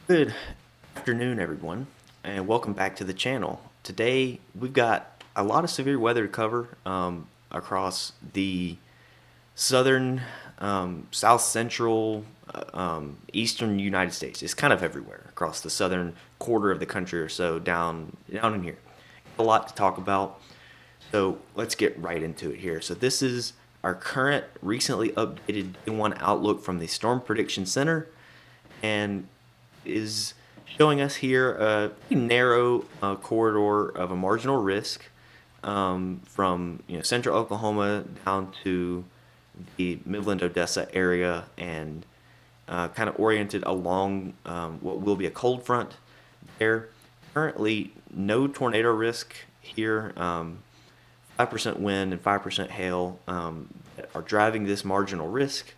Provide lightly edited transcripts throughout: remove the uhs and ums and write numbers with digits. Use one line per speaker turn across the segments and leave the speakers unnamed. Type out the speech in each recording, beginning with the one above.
Good afternoon, everyone, and welcome back to the channel. Today, we've got a lot of severe weather to cover across the southern, south central, eastern United States. It's kind of everywhere across the southern quarter of the country or so down in here. A lot to talk about, so let's get right into it here. So this is our current, recently updated Day 1 outlook from the Storm Prediction Center, and is showing us here a pretty narrow corridor of a marginal risk from central Oklahoma down to the Midland Odessa area, and kind of oriented along what will be a cold front there. Currently, no tornado risk here. 5% wind and 5% hail are driving this marginal risk.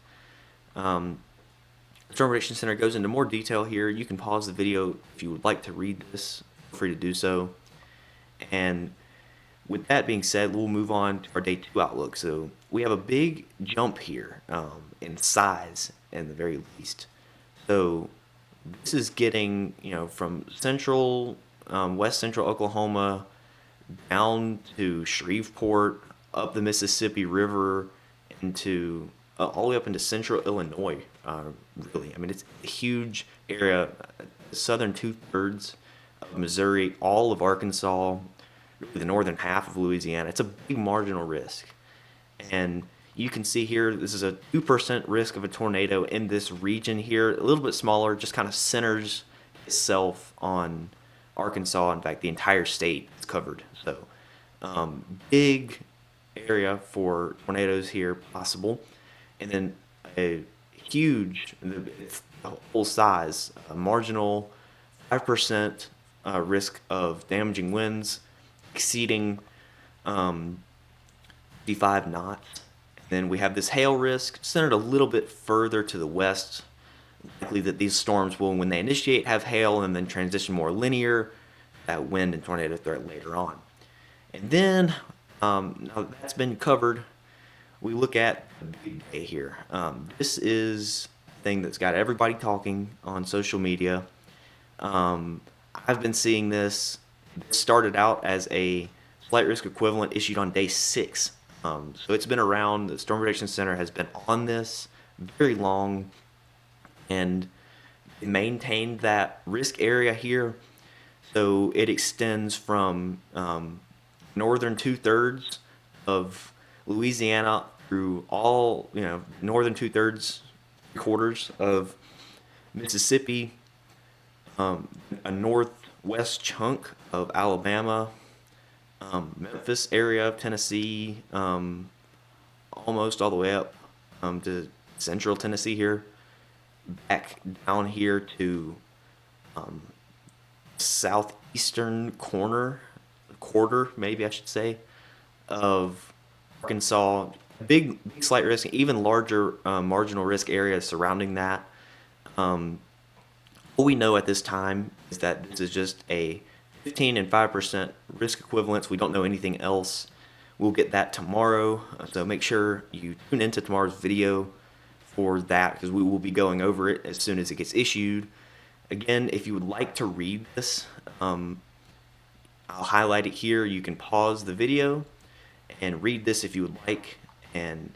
The Storm Prediction Center goes into more detail here. You can pause the video if you would like to read this. Feel free to do so. And with that being said, we'll move on to our Day 2 outlook. So we have a big jump here in size, in the very least. So this is getting, from west central Oklahoma down to Shreveport, up the Mississippi River, into all the way up into central Illinois. Really, I mean, it's a huge area. Southern two-thirds of Missouri, all of Arkansas, really the northern half of Louisiana. It's a big marginal risk, and you can see here this is a 2% risk of a tornado in this region here. A little bit smaller, just kind of centers itself on Arkansas. In fact, the entire state is covered. So big area for tornadoes here possible, and then a huge, it's the whole size, a marginal 5% risk of damaging winds exceeding 55 knots. And then we have this hail risk centered a little bit further to the west. Likely that these storms will, when they initiate, have hail and then transition more linear, that wind and tornado threat later on. And then, now that's been covered, we look at the big day here. This is a thing that's got everybody talking on social media. I've been seeing this. It started out as a flight risk equivalent issued on day 6. So it's been around. The Storm Prediction Center has been on this very long and maintained that risk area here. So it extends from northern two-thirds of Louisiana through all, northern two-thirds, quarters of Mississippi, a northwest chunk of Alabama, Memphis area of Tennessee, almost all the way up to central Tennessee here, back down here to southeastern quarter, maybe I should say, of Arkansas. Big slight risk, even larger marginal risk areas surrounding that. What we know at this time is that this is just a 15 and 5% risk equivalence. We don't know anything else. We'll get that tomorrow, so make sure you tune into tomorrow's video for that, because we will be going over it as soon as it gets issued. Again, if you would like to read this, I'll highlight it here. You can pause the video and read this if you would like. And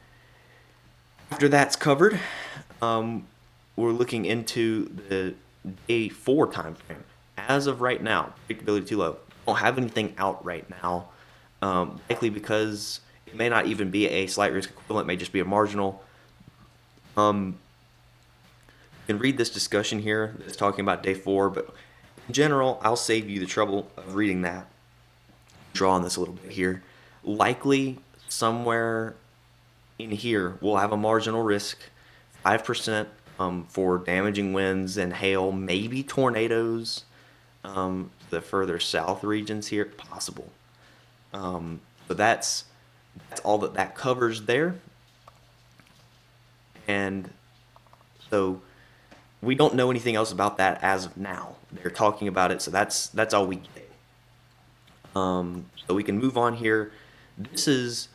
after that's covered, we're looking into the day 4 time frame. As of right now, predictability too low. Don't have anything out right now, likely because it may not even be a slight risk equivalent. It may just be a marginal. You can read this discussion here that's talking about day 4, but in general, I'll save you the trouble of reading that. Draw on this a little bit here. Likely somewhere in here we'll have a marginal risk, 5% for damaging winds and hail, maybe tornadoes, the further south regions here possible. But that's all that covers there. And so we don't know anything else about that as of now. They're talking about it, so that's all we get. So we can move on here. This is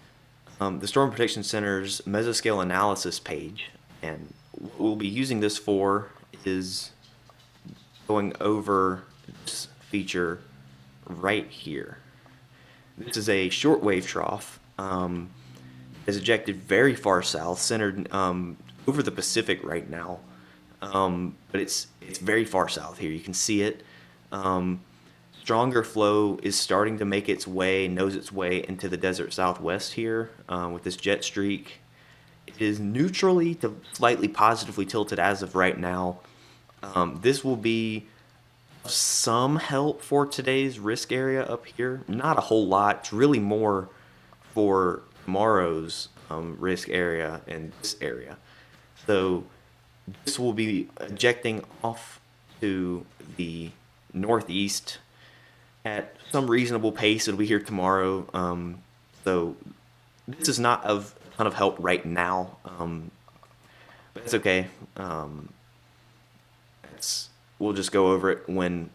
the Storm Protection Center's mesoscale analysis page, and what we'll be using this for is going over this feature right here. This is a shortwave trough. Is ejected very far south, centered over the Pacific right now. But it's very far south here. You can see it. Stronger flow is starting to make its way, nose its way into the desert southwest here with this jet streak. It is neutrally to slightly positively tilted as of right now. This will be some help for today's risk area up here. Not a whole lot. It's really more for tomorrow's risk area and this area. So this will be ejecting off to the northeast at some reasonable pace. It'll be here tomorrow. So this is not of a ton of help right now, but it's okay. We'll just go over it when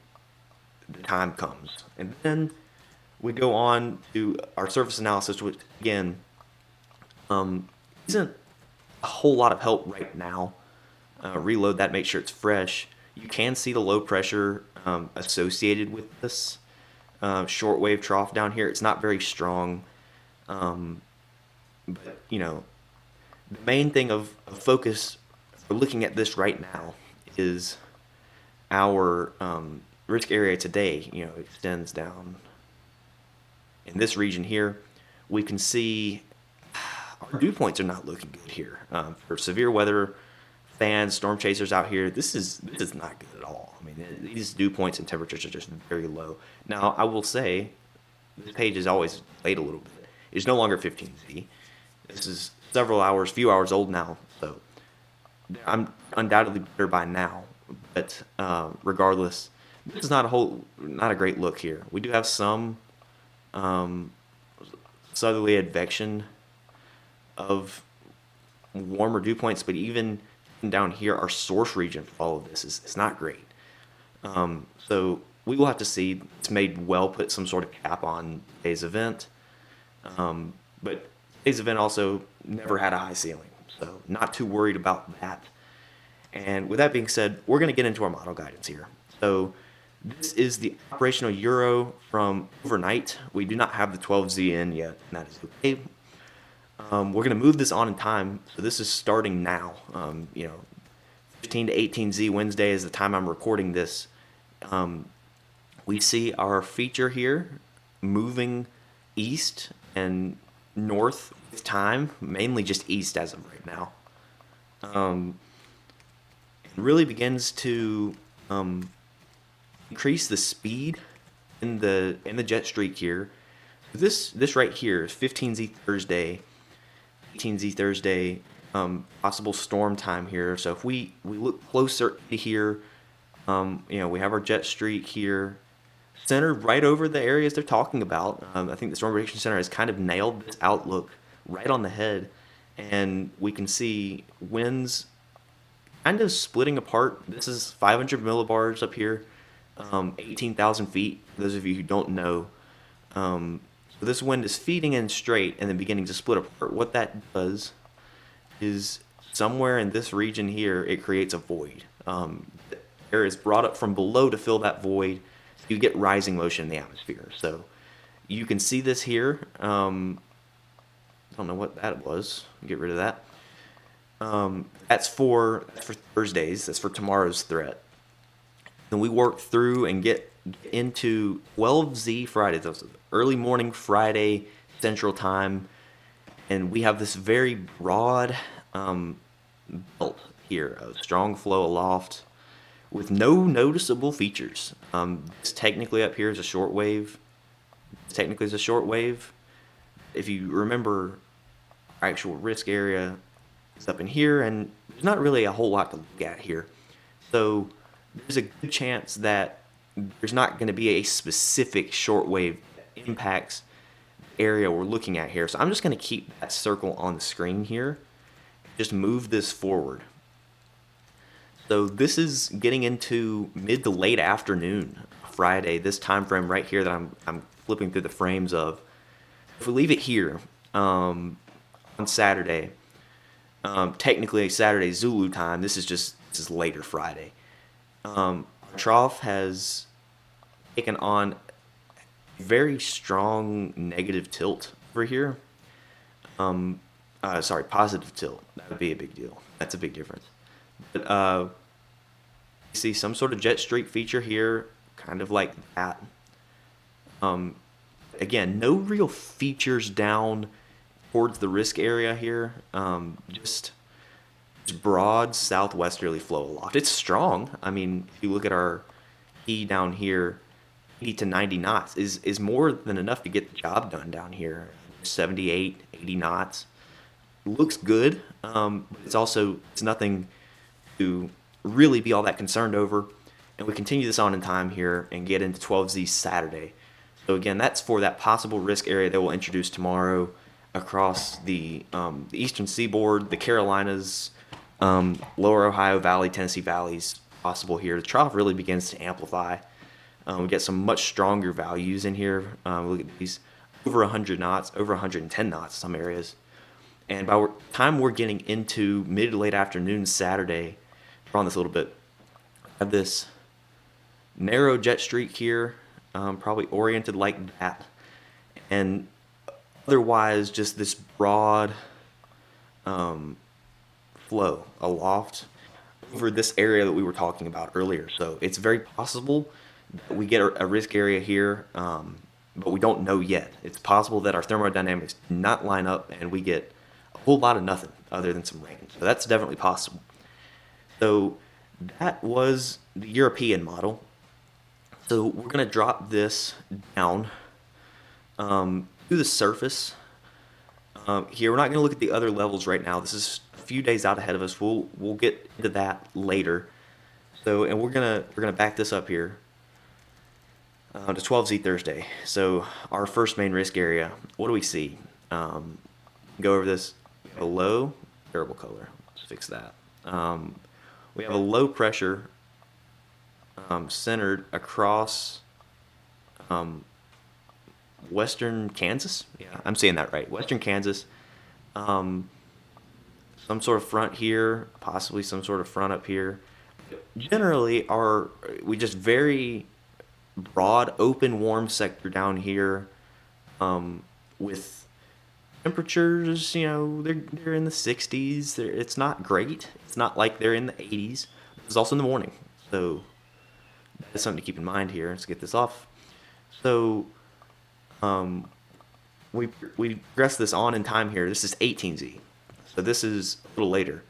the time comes. And then we go on to our surface analysis, which again isn't a whole lot of help right now. Reload that, make sure it's fresh. You can see the low pressure associated with this shortwave trough down here. It's not very strong, but you know, the main thing of focus for looking at this right now is our risk area today. You know, extends down in this region here. We can see our dew points are not looking good here. For severe weather fans, storm chasers out here, this is not good at all. I mean, these dew points and temperatures are just very low. Now, I will say, this page is always late a little bit. It's no longer 15Z. This is few hours old now, so I'm undoubtedly better by now. But regardless, this is not a great look here. We do have some southerly advection of warmer dew points, but even down here, our source region for all of this is not great. So we will have to see. It's made well put some sort of cap on today's event, but today's event also never had a high ceiling, so not too worried about that. And with that being said, we're going to get into our model guidance here. So this is the operational euro from overnight. We do not have the 12Z in yet, and that is okay. We're going to move this on in time, so this is starting now. 15 to 18Z Wednesday is the time I'm recording this. We see our feature here moving east and north with time, mainly just east as of right now. It really begins to increase the speed in the jet streak here. This right here is 15Z Thursday, 18Z Thursday, possible storm time here. So if we look closer to here, we have our jet streak here, centered right over the areas they're talking about. I think the Storm Prediction Center has kind of nailed this outlook right on the head, and we can see winds kind of splitting apart. This is 500 millibars up here, 18,000 feet. For those of you who don't know, so this wind is feeding in straight and then beginning to split apart. What that does is somewhere in this region here, it creates a void. Air is brought up from below to fill that void. You get rising motion in the atmosphere. So you can see this here. I don't know what that was. Get rid of that. That's for Thursdays. That's for tomorrow's threat. Then we work through and get into 12Z Friday. That's early morning Friday Central Time, and we have this very broad belt here, a strong flow aloft with no noticeable features. This technically up here is a short wave. If you remember, our actual risk area is up in here, and there's not really a whole lot to look at here. So there's a good chance that there's not going to be a specific shortwave that impacts the area we're looking at here. So I'm just going to keep that circle on the screen here. Just move this forward. So this is getting into mid to late afternoon Friday, this time frame right here that I'm flipping through the frames of. If we leave it here on Saturday, technically Saturday Zulu time, this is later Friday. Our Trough has taken on very strong negative tilt over here. Sorry, positive tilt. That would be a big deal. That's a big difference. But you see some sort of jet streak feature here, kind of like that. Again, no real features down towards the risk area here. Just broad southwesterly flow aloft. It's strong. I mean, if you look at our E down here, 80 to 90 knots is more than enough to get the job done down here. 78, 80 knots. Looks good. It's nothing to really be all that concerned over. And we continue this on in time here and get into 12Z Saturday. So again, that's for that possible risk area that we'll introduce tomorrow across the eastern seaboard, the Carolinas, lower Ohio Valley, Tennessee valleys possible here. The trough really begins to amplify. We get some much stronger values in here. Look at these over 100 knots, over 110 knots in some areas. And by the time we're getting into mid to late afternoon Saturday, we're on this a little bit, I have this narrow jet streak here, probably oriented like that. And otherwise, just this broad flow aloft over this area that we were talking about earlier. So it's very possible that we get a risk area here, but we don't know yet. It's possible that our thermodynamics do not line up and we get a whole lot of nothing other than some rain. So that's definitely possible. So that was the European model. So we're going to drop this down to the surface. Here, we're not going to look at the other levels right now. This is a few days out ahead of us. We'll get into that later. So, and we're gonna back this up here to 12Z Thursday. So our first main risk area. What do we see? Go over this. We have a low, terrible color. Let's fix that. We have a low pressure centered across western Kansas. Yeah, I'm saying that right. Western Kansas. Some sort of front here, possibly some sort of front up here. Generally, we just very broad, open, warm sector down here, with temperatures. They're in the 60s. It's not great. It's not like they're in the 80s. It's also in the morning, so that's something to keep in mind here. Let's get this off. So, we progress this on in time here. This is 18Z. So this is a little later.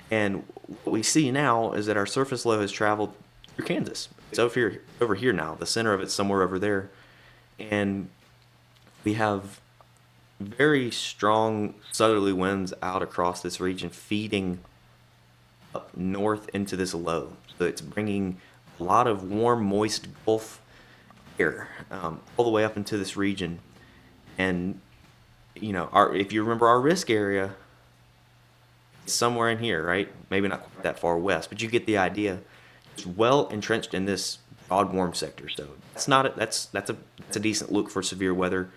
And what we see now is that our surface low has traveled through Kansas. It's over here now. The center of it's somewhere over there. And we have very strong southerly winds out across this region feeding up north into this low. So it's bringing a lot of warm, moist Gulf air all the way up into this region. And, if you remember our risk area, somewhere in here, right? Maybe not quite that far west, but you get the idea. It's well entrenched in this broad warm sector, so that's a decent look for severe weather.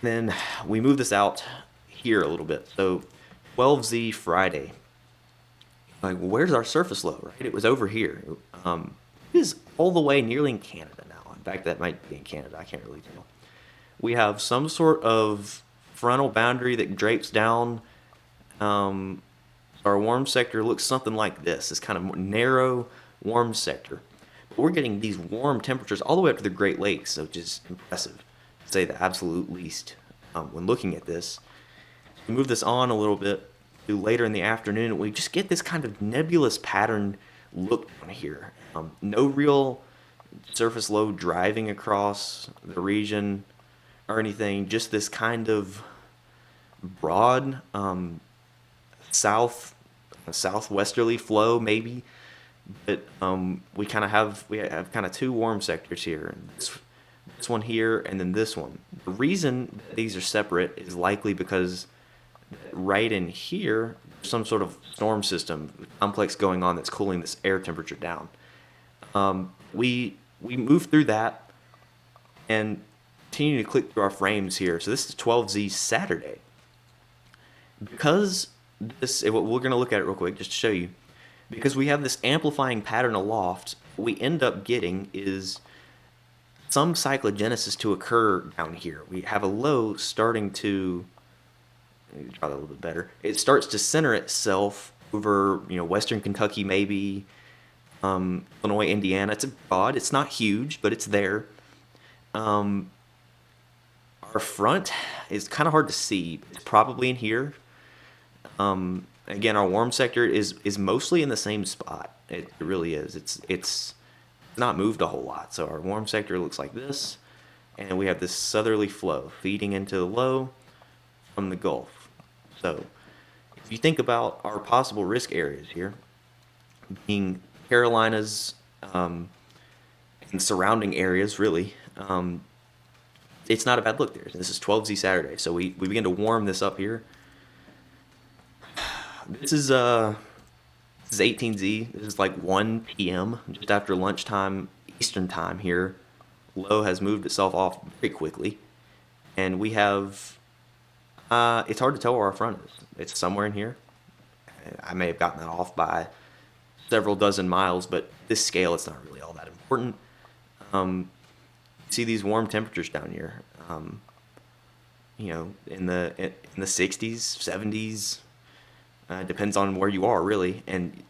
Then we move this out here a little bit. So 12Z Friday. Like, where's our surface low, right? It was over here. It is all the way nearly in Canada now. In fact, that might be in Canada. I can't really tell. We have some sort of frontal boundary that drapes down. Our warm sector looks something like this. It's kind of narrow, warm sector. But we're getting these warm temperatures all the way up to the Great Lakes, which is impressive, to say the absolute least, when looking at this. We move this on a little bit to later in the afternoon, we just get this kind of nebulous pattern look down here. No real surface low driving across the region or anything, just this kind of broad southwesterly flow maybe, but we have kind of two warm sectors here. This one here and then this one. The reason that these are separate is likely because right in here some sort of storm system complex going on that's cooling this air temperature down. We move through that and continue to click through our frames here. So this is 12Z Saturday. Because we're going to look at it real quick just to show you. Because we have this amplifying pattern aloft, what we end up getting is some cyclogenesis to occur down here. We have a low starting to, draw that a little bit better. It starts to center itself over, Western Kentucky, maybe Illinois, Indiana. It's broad. It's not huge, but it's there. Um, our front is kind of hard to see. It's probably in here. Again, our warm sector is mostly in the same spot. It really is. It's not moved a whole lot. So our warm sector looks like this, and we have this southerly flow feeding into the low from the Gulf. So if you think about our possible risk areas here, being Carolinas and surrounding areas, really, it's not a bad look there. This is 12Z Saturday, so we begin to warm this up here. This is 18Z. This is like 1 p.m. just after lunchtime Eastern time here. Low has moved itself off very quickly, and we have. It's hard to tell where our front is. It's somewhere in here. I may have gotten that off by several dozen miles, but this scale, it's not really all that important. See these warm temperatures down here. In the 60s, 70s. Depends on where you are, really. And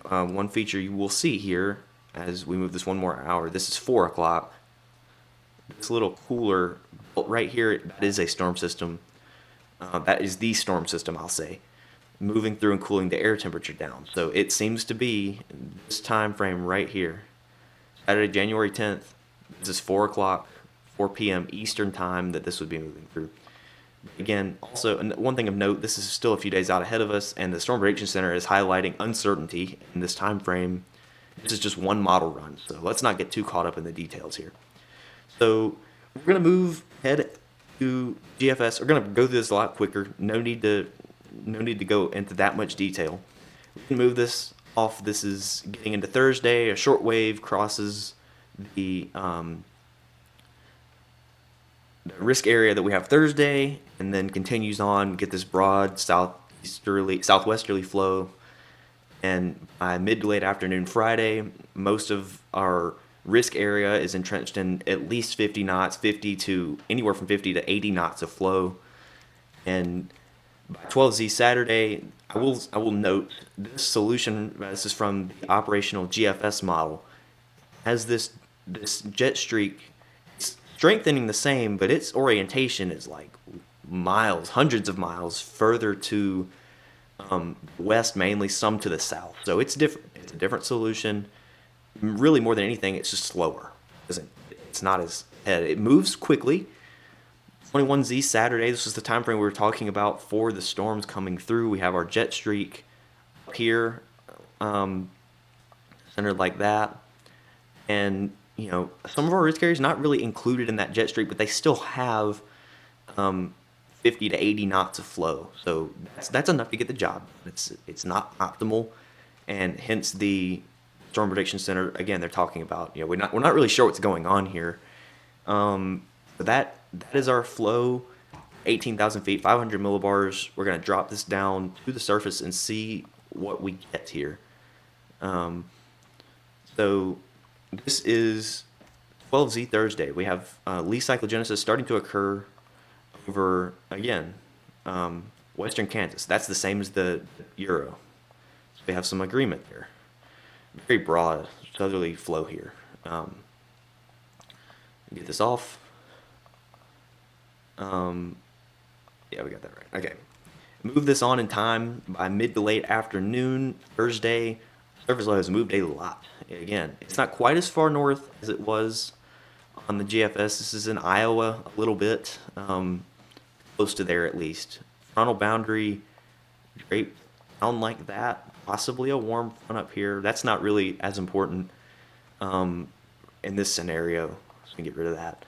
one feature you will see here as we move this one more hour, this is 4 o'clock. This little cooler right here, that is a storm system. That is the storm system, I'll say, moving through and cooling the air temperature down. So it seems to be this time frame right here, Saturday, January 10th. This is 4 o'clock, 4 p.m. Eastern time that this would be moving through. Again, also, one thing of note, this is still a few days out ahead of us, and the Storm Prediction Center is highlighting uncertainty in this time frame. This is just one model run, so let's not get too caught up in the details here. So we're going to move ahead to GFS. We're going to go through this a lot quicker. No need to go into that much detail. We can move this off. This is getting into Thursday. A short wave crosses the risk area that we have Thursday, and then continues on, get this broad southwesterly flow, and by mid to late afternoon Friday, most of our risk area is entrenched in at least 50 knots, 50 to anywhere from 50 to 80 knots of flow, and by 12Z Saturday, I will note this solution. This is from the operational GFS model, has this jet streak strengthening the same, but its orientation is like miles, hundreds of miles further to west, mainly some to the south. So it's different. It's a different solution. Really, more than anything, it's just slower. It's not as it moves quickly. 21Z Saturday. This is the time frame we were talking about for the storms coming through. We have our jet streak up here, centered like that, and some of our risk areas not really included in that jet streak, but they still have 50 to 80 knots of flow. So that's enough to get the job. It's not optimal, and hence the Storm Prediction Center, again, they're talking about, we're not really sure what's going on here. But that is our flow, 18,000 feet, 500 millibars. We're going to drop this down to the surface and see what we get here. So this is 12Z Thursday. We have least cyclogenesis starting to occur over, again, western Kansas. That's the same as the Euro. So we have some agreement there. Very broad southerly flow here. Get this off. Yeah, we got that right. Okay. Move this on in time by mid to late afternoon Thursday. Surface low has moved a lot. Again, it's not quite as far north as it was on the GFS. This is in Iowa a little bit, close to there at least. Frontal boundary, drape down like that. Possibly a warm front up here. That's not really as important in this scenario. So we can get rid of that.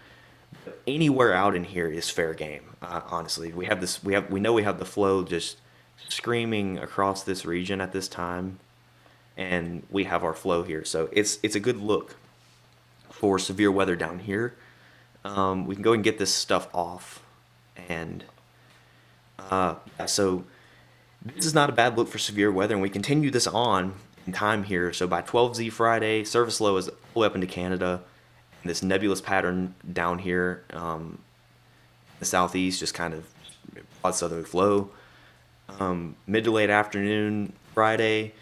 But anywhere out in here is fair game. Honestly, we know we have the flow just screaming across this region at this time, and we have our flow here. So it's a good look for severe weather down here. We can go and get this stuff off, and so this is not a bad look for severe weather, and we continue this on in time here. So by 12Z Friday, surface low is all the way up into Canada. And this nebulous pattern down here, the southeast, just kind of broad southerly flow. Mid to late afternoon Friday,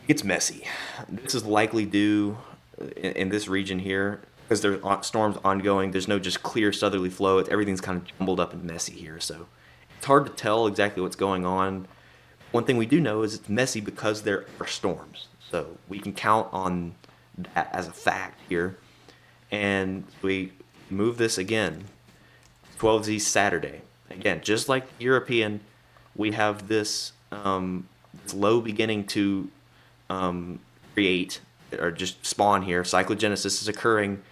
it gets messy. This is likely due in this region here because there's storms ongoing. There's no just clear southerly flow. Everything's kind of jumbled up and messy here. So it's hard to tell exactly what's going on. One thing we do know is it's messy because there are storms. So we can count on that as a fact here. And we move this again, 12Z Saturday. Again, just like European, we have this, this low beginning to create or just spawn here. Cyclogenesis is occurring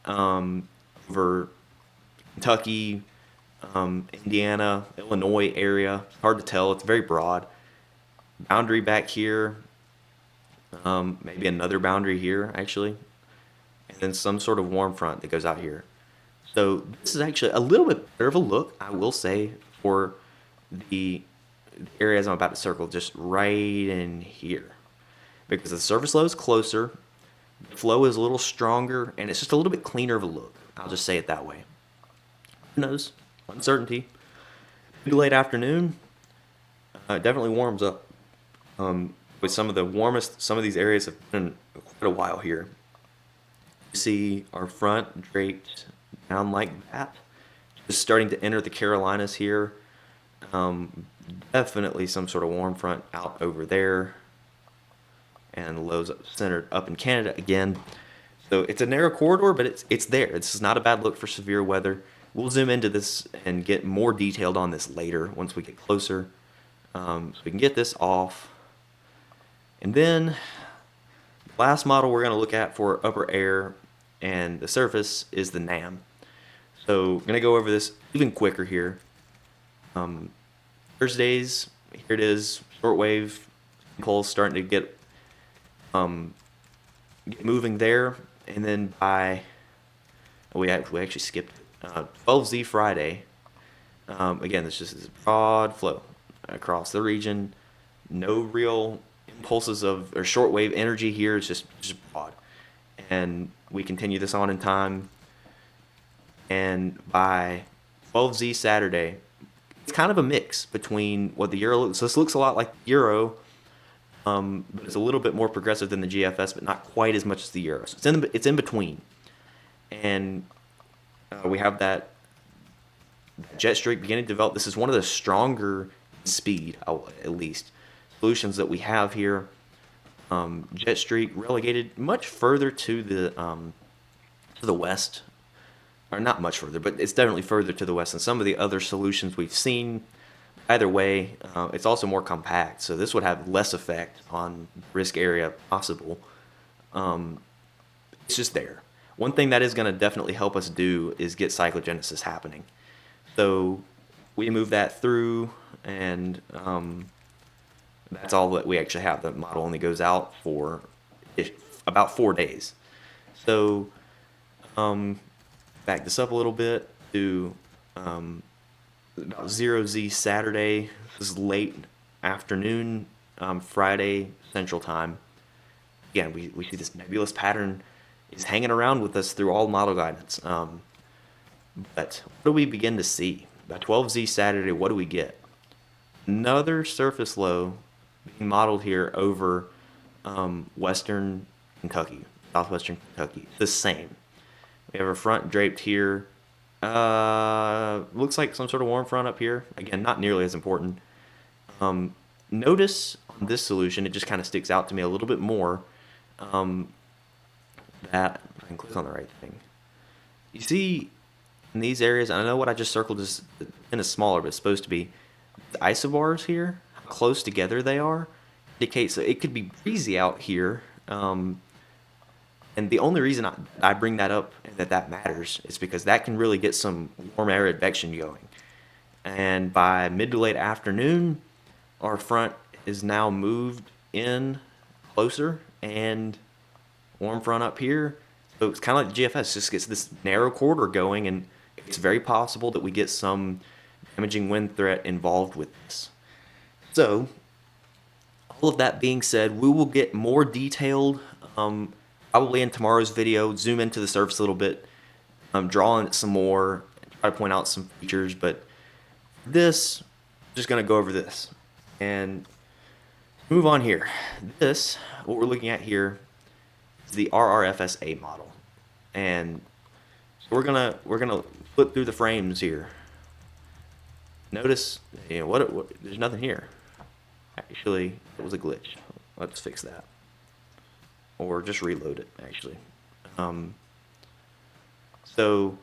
over Kentucky, Indiana, Illinois area. Hard to tell. It's very broad. Boundary back here. Maybe another boundary here, actually. And then some sort of warm front that goes out here. So this is actually a little bit better of a look, I will say, for the areas I'm about to circle, just right in here. Because the surface low is closer, the flow is a little stronger, and it's just a little bit cleaner of a look. I'll just say it that way. Who knows? Uncertainty. Late afternoon, it definitely warms up. With some of the warmest, some of these areas have been quite a while here. You see our front draped down like that. Just starting to enter the Carolinas here. Definitely some sort of warm front out over there. And lows centered up in Canada again. So it's a narrow corridor, but it's there. This is not a bad look for severe weather. We'll zoom into this and get more detailed on this later once we get closer. So we can get this off. And then the last model we're going to look at for upper air and the surface is the NAM. So I'm going to go over this even quicker here. Thursdays, here it is, shortwave impulse starting to get moving there. And then by, we actually skipped it. 12Z Friday. Again, this just is broad flow across the region. No real impulses of or shortwave energy here. It's just broad. And we continue this on in time. And by 12Z Saturday, it's kind of a mix between what the Euro looks. So this looks a lot like the Euro, but it's a little bit more progressive than the GFS, but not quite as much as the Euro. So it's in between. And we have that jet streak beginning to develop. This is one of the stronger speed, at least, solutions that we have here. Jet streak relegated much further to the west, or not much further, but it's definitely further to the west than some of the other solutions we've seen. Either way, it's also more compact, so this would have less effect on risk area possible. It's just there. One thing that is going to definitely help us do is get cyclogenesis happening. So we move that through, and that's all that we actually have. The model only goes out for about 4 days. So back this up a little bit to about 0Z Saturday. This is late afternoon, Friday Central Time. Again, we see this nebulous pattern is hanging around with us through all model guidance. But what do we begin to see? By 12Z Saturday, what do we get? Another surface low being modeled here over western Kentucky, southwestern Kentucky. The same. We have a front draped here. Looks like some sort of warm front up here. Again, not nearly as important. Notice on this solution, it just kind of sticks out to me a little bit more. That I can click on the right thing. You see in these areas, I know what I just circled is in a smaller, but it's supposed to be the isobars here, how close together they are, indicates that it could be breezy out here. And the only reason I bring that up and that matters is because that can really get some warm air advection going. And by mid to late afternoon, our front is now moved in closer and warm front up here. So it's kind of like GFS, just gets this narrow corridor going, and it's very possible that we get some damaging wind threat involved with this. So all of that being said, we will get more detailed, probably in tomorrow's video, zoom into the surface a little bit, draw on it some more, try to point out some features, but this, I'm just going to go over this and move on here. This, what we're looking at here, is the RRFSA model, and we're gonna flip through the frames here. Notice, what there's nothing here. Actually, it was a glitch. Let's fix that, or just reload it. Actually, so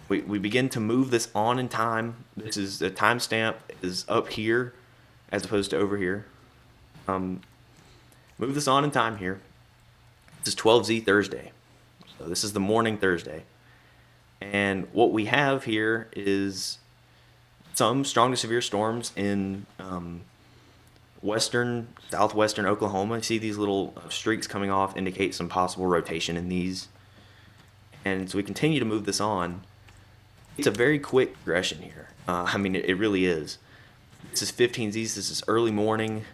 we begin to move this on in time. This is the timestamp is up here as opposed to over here. Move this on in time here. This is 12Z Thursday. So this is the morning Thursday. And what we have here is some strong to severe storms in southwestern Oklahoma. You see these little streaks coming off indicate some possible rotation in these. And so we continue to move this on. It's a very quick progression here. I mean, it really is. This is 15Zs. This is early morning,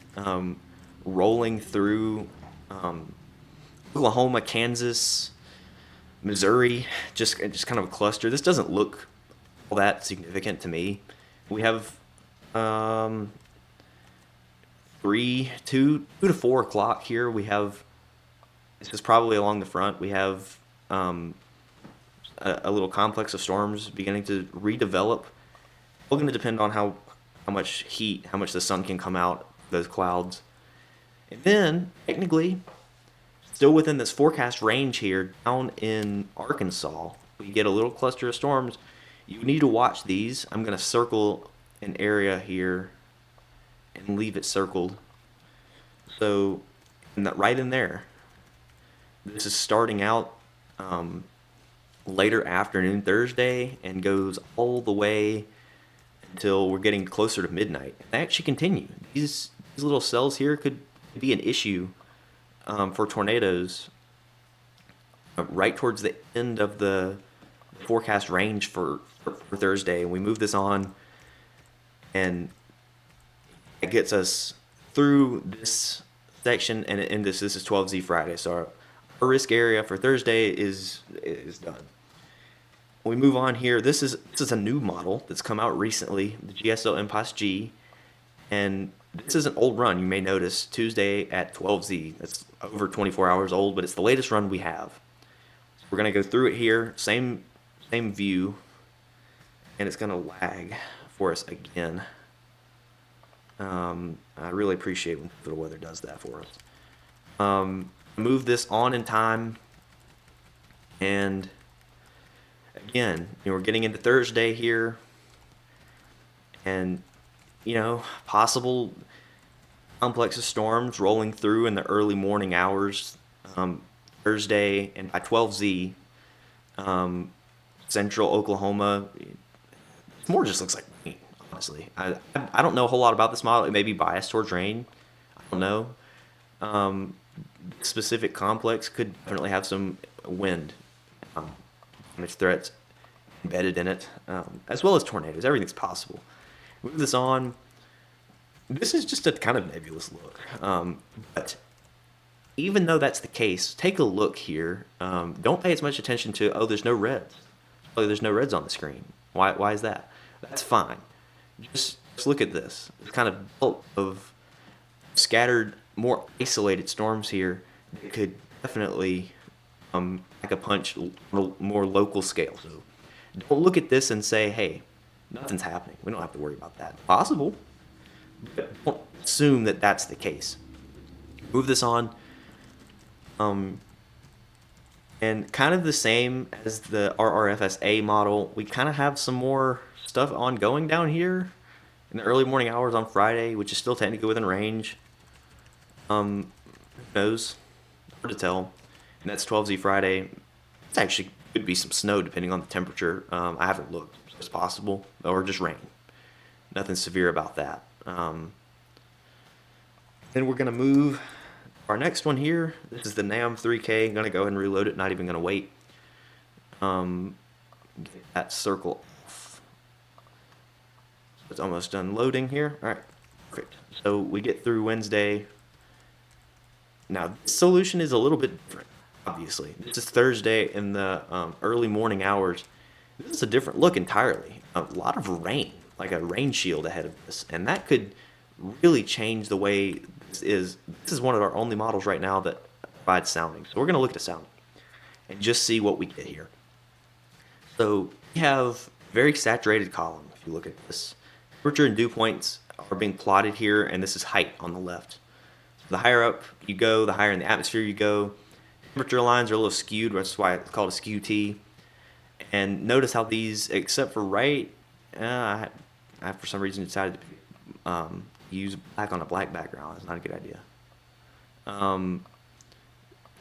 rolling through Oklahoma, Kansas, Missouri, just kind of a cluster. This doesn't look all that significant to me. We have 2 to 4 o'clock here. We have, this is probably along the front. We have a little complex of storms beginning to redevelop. All going to depend on how much heat, how much the sun can come out of those clouds. And then, technically, still within this forecast range here, down in Arkansas, we get a little cluster of storms. You need to watch these. I'm going to circle an area here and leave it circled. So, right in there, this is starting out later afternoon Thursday and goes all the way until we're getting closer to midnight. They actually continue. These little cells here could be an issue for tornadoes right towards the end of the forecast range for Thursday. And we move this on, and it gets us through this section, and it ends. This is 12Z Friday, so our risk area for Thursday is done. We move on here. This is a new model that's come out recently, the GSL MPOS G, and this is an old run. You may notice Tuesday at 12Z. That's over 24 hours old, but it's the latest run we have. We're gonna go through it here, same view, and it's gonna lag for us again. I really appreciate when the weather does that for us. Move this on in time, and again, we're getting into Thursday here, and possible complex of storms rolling through in the early morning hours Thursday, and by 12Z, central Oklahoma, it more just looks like rain, honestly. I don't know a whole lot about this model. It may be biased towards rain. I don't know. Specific complex could definitely have some wind damage threats embedded in it, as well as tornadoes. Everything's possible. Move this on. This is just a kind of nebulous look, but even though that's the case, take a look here. Don't pay as much attention to, oh, there's no reds. Oh, there's no reds on the screen. Why is that? That's fine. Just look at this. It's kind of belt of scattered, more isolated storms here that could definitely pack a punch more local scale. So don't look at this and say, hey, nothing's happening. We don't have to worry about that. Possible, but don't assume that that's the case. Move this on. And kind of the same as the RRFSA model, we kind of have some more stuff ongoing down here in the early morning hours on Friday, which is still technically within range. Who knows? Hard to tell. And that's 12Z Friday. It's actually could be some snow depending on the temperature. I haven't looked. It's possible, or just rain. Nothing severe about that. Then we're gonna move our next one here. This is the NAM 3K. I'm gonna go ahead and reload it. Not even gonna wait. Get that circle off. It's almost done loading here. All right, perfect. So we get through Wednesday. Now, this solution is a little bit different, obviously. This is Thursday in the early morning hours. This is a different look entirely. A lot of rain, like a rain shield ahead of this. And that could really change the way this is. This is one of our only models right now that provides sounding. So we're going to look at the sounding and just see what we get here. So we have very saturated column. If you look at this, temperature and dew points are being plotted here, and this is height on the left. So the higher up you go, the higher in the atmosphere you go. Temperature lines are a little skewed, that's why it's called a skew T. And notice how these, except for right, I for some reason decided to use black on a black background. That's not a good idea.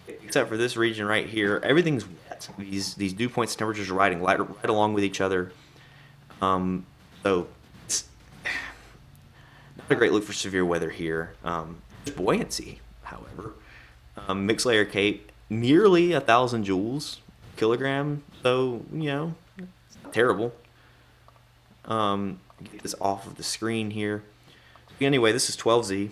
Except for this region right here, everything's wet. These dew points, temperatures are riding right along with each other. So it's not a great look for severe weather here. There's buoyancy, however. Mixed layer cape, nearly 1,000 joules kilogram. So it's not terrible. Get this off of the screen here. Anyway, this is 12Z.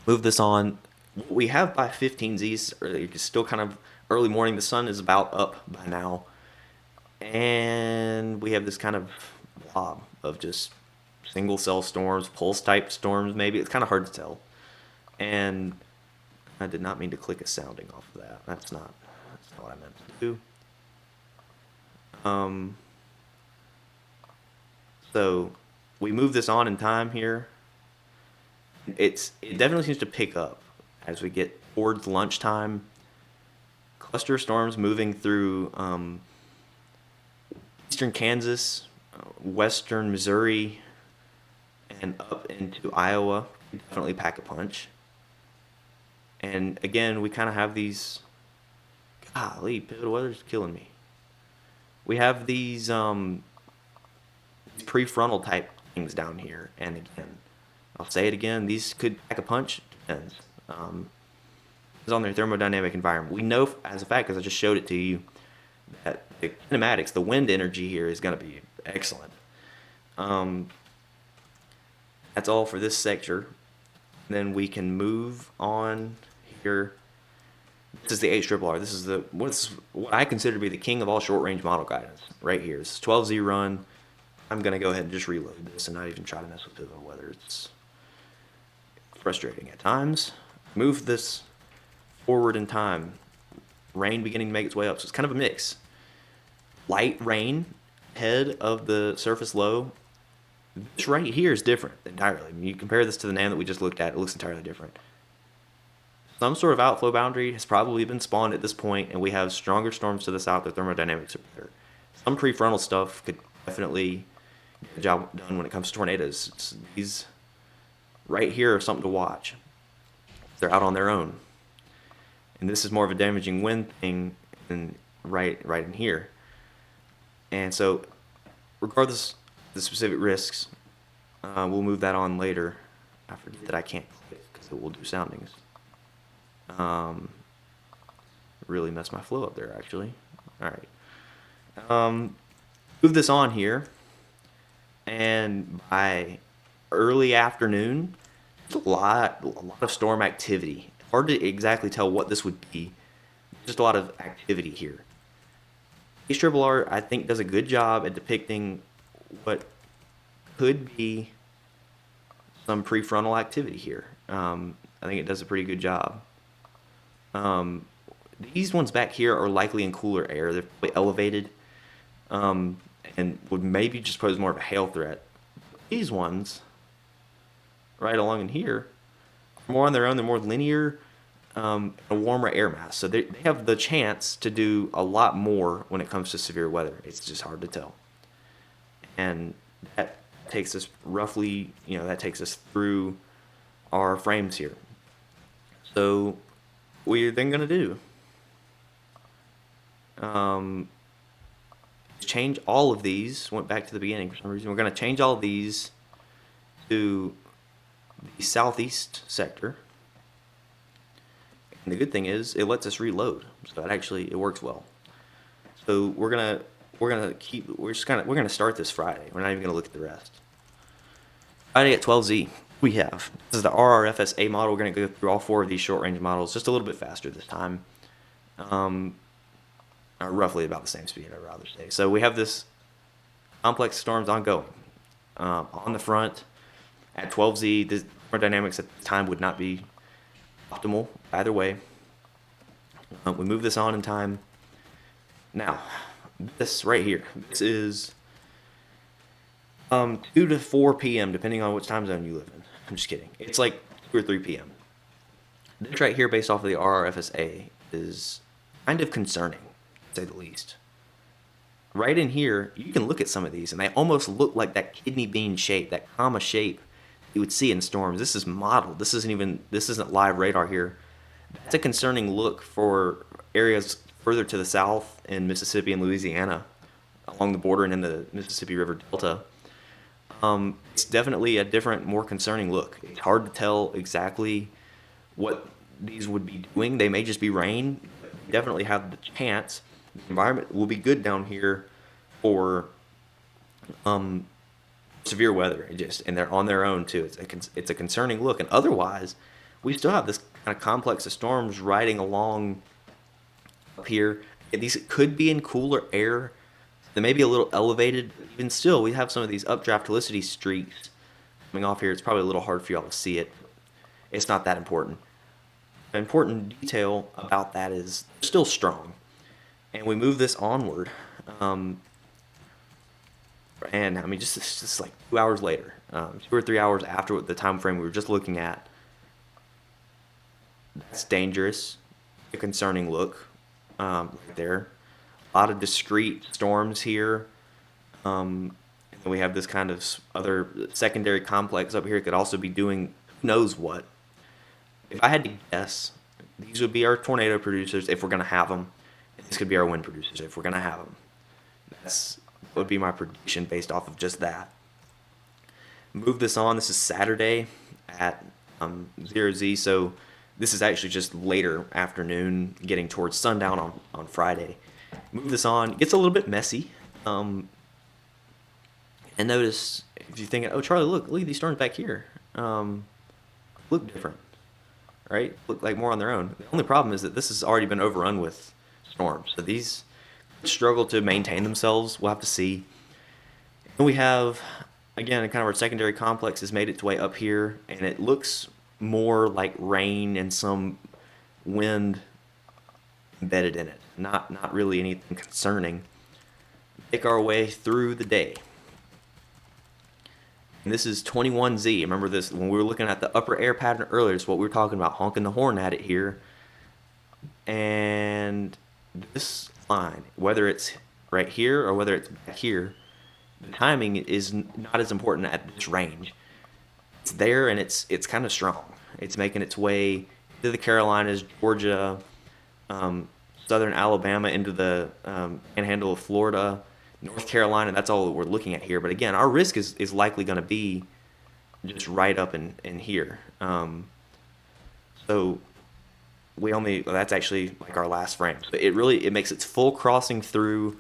Move this on. What we have by 15Z is still kind of early morning. The sun is about up by now. And we have this kind of blob of just single cell storms, pulse type storms maybe. It's kind of hard to tell. And I did not mean to click a sounding off of that. That's not what I meant to do. So we move this on in time here. It definitely seems to pick up as we get towards lunchtime. Cluster storms moving through eastern Kansas, western Missouri, and up into Iowa. Definitely pack a punch. And again, we kind of have these. Golly, pivotal weather's killing me. We have these prefrontal type things down here, and again, I'll say it again. These could pack a punch. Depends. It's on their thermodynamic environment. We know as a fact, because I just showed it to you, that the kinematics, the wind energy here is going to be excellent. That's all for this sector. Then we can move on here. This is the HRRR. This is what I consider to be the king of all short-range model guidance right here. This is 12Z run. I'm going to go ahead and just reload this and not even try to mess with pivotal weather. It's frustrating at times. Move this forward in time. Rain beginning to make its way up. So it's kind of a mix. Light rain ahead of the surface low. This right here is different entirely. I mean, you compare this to the NAM that we just looked at, it looks entirely different. Some sort of outflow boundary has probably been spawned at this point, and we have stronger storms to the south. The thermodynamics are better. Some prefrontal stuff could definitely get the job done when it comes to tornadoes. These right here are something to watch. They're out on their own. And this is more of a damaging wind thing than right in here. And so, regardless of the specific risks, we'll move that on later. I forget that I can't click because it will do soundings. Really messed my flow up there, actually. All right. Move this on here, and by early afternoon, there's a lot of storm activity. Hard to exactly tell what this would be. Just a lot of activity here. HRRR, I think, does a good job at depicting what could be some prefrontal activity here. I think it does a pretty good job. These ones back here are likely in cooler air. They're probably elevated and would maybe just pose more of a hail threat. These ones, right along in here, are more on their own. They're more linear, a warmer air mass. So they have the chance to do a lot more when it comes to severe weather. It's just hard to tell. And that takes us roughly, that takes us through our frames here. So what you're then going to do is change all of these. Went back to the beginning for some reason. We're going to change all of these to the southeast sector. And the good thing is it lets us reload, so it works well. So we're gonna start this Friday. We're not even gonna look at the rest. Friday at 12Z. we have. This is the RRFSA model. We're going to go through all 4 of these short-range models just a little bit faster this time. Roughly about the same speed, I'd rather say. So we have this complex storms ongoing. On the front, at 12Z, the thermodynamics at the time would not be optimal either way. We move this on in time. Now, this right here, this is 2 to 4 p.m., depending on which time zone you live in. I'm just kidding. It's like 2 or 3 p.m. This right here, based off of the RRFSA, is kind of concerning, to say the least. Right in here, you can look at some of these, and they almost look like that kidney bean shape, that comma shape you would see in storms. This is modeled. This isn't live radar here. That's a concerning look for areas further to the south in Mississippi and Louisiana, along the border and in the Mississippi River Delta. It's definitely a different, more concerning look. It's hard to tell exactly what these would be doing. They may just be rain. They definitely have the chance. The environment will be good down here for severe weather. And they're on their own too. It's a concerning look. And otherwise, we still have this kind of complex of storms riding along up here. And these could be in cooler air. They may be a little elevated. Even still, we have some of these updraft helicity streaks coming off here. It's probably a little hard for y'all to see it. It's not that important. An important detail about that is they're still strong. And we move this onward. And I mean, just like 2 hours later, 2 or 3 hours after the time frame we were just looking at. That's dangerous, a concerning look right there. A lot of discrete storms here. And then we have this kind of other secondary complex up here. It could also be doing who knows what. If I had to guess, these would be our tornado producers if we're going to have them. And this could be our wind producers if we're going to have them. That would be my prediction based off of just that. Move this on. This is Saturday at 0Z. So this is actually just later afternoon, getting towards sundown on Friday. Move this on. It gets a little bit messy. And notice, if you're thinking, oh, Charlie, look at these storms back here. Look different, right? Look like more on their own. The only problem is that this has already been overrun with storms. So these struggle to maintain themselves. We'll have to see. And we have, again, kind of our secondary complex has made its way up here, and it looks more like rain and some wind embedded in it. Not really anything concerning. Make our way through the day. And this is 21Z. Remember this, when we were looking at the upper air pattern earlier, it's what we were talking about, honking the horn at it here. And this line, whether it's right here or whether it's back here, the timing is not as important at this range. It's there, and it's kind of strong. It's making its way to the Carolinas, Georgia, southern Alabama, into the panhandle of Florida, North Carolina. That's all that we're looking at here. But again, our risk is likely going to be just right up in here. So that's actually like our last frame. So it makes its full crossing through,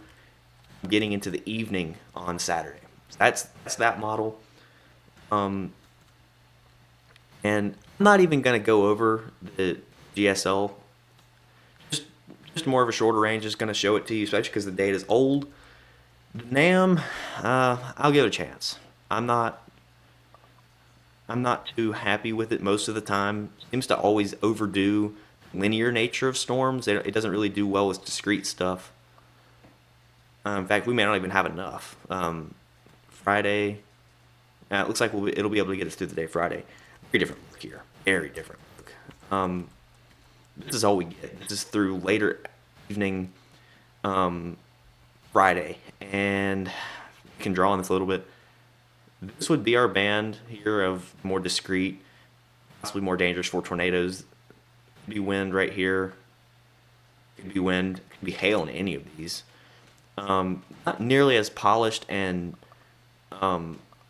getting into the evening on Saturday. So that's that model. And I'm not even going to go over the GSL. Just more of a shorter range. Just going to show it to you, especially because the data is old. The NAM, I'll give it a chance. I'm not too happy with it most of the time. It seems to always overdo linear nature of storms. It doesn't really do well with discrete stuff. In fact, we may not even have enough. Friday, it looks like it'll be able to get us through the day Friday. Very different look here. Very different look. This is all we get. This is through later evening Friday. And you can draw on this a little bit. This would be our band here of more discrete, possibly more dangerous for tornadoes. Could be wind right here. Could be wind. Could be hail in any of these. Not nearly as polished and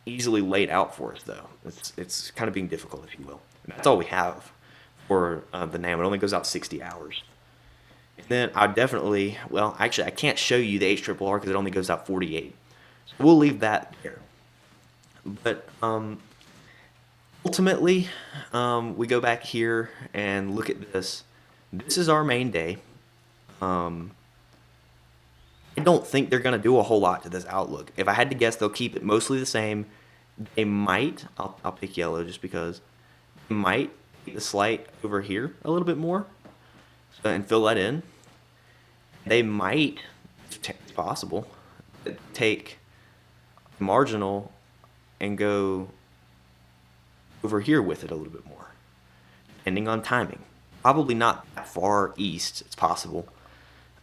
easily laid out for us, though. It's kind of being difficult, if you will. And that's all we have for the NAM. It only goes out 60 hours. And then I definitely, well, actually, I can't show you the HRRR because it only goes out 48. So we'll leave that there. But ultimately, we go back here and look at this. This is our main day. Um, I don't think they're going to do a whole lot to this outlook. If I had to guess, they'll keep it mostly the same. They might, I'll pick yellow just because, they might take the slight over here a little bit more and fill that in. They might, it's possible, take marginal and go over here with it a little bit more, depending on timing. Probably not that far east. It's possible.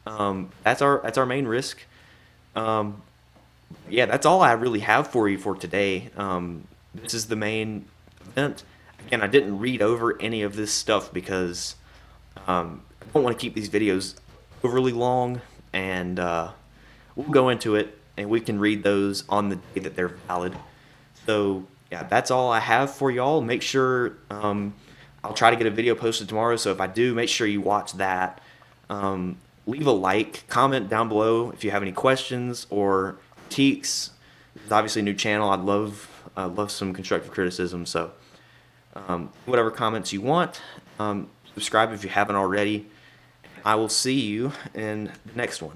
That's our main risk. Um, yeah, that's all I really have for you for today. This is the main event. Again, I didn't read over any of this stuff because I don't want to keep these videos overly long, and we'll go into it and we can read those on the day that they're valid. So yeah, that's all I have for y'all. Make sure I'll try to get a video posted tomorrow. So if I do, make sure you watch that. Leave a like, comment down below if you have any questions or critiques. It's obviously a new channel. I'd love some constructive criticism. So whatever comments you want. Subscribe if you haven't already. I will see you in the next one.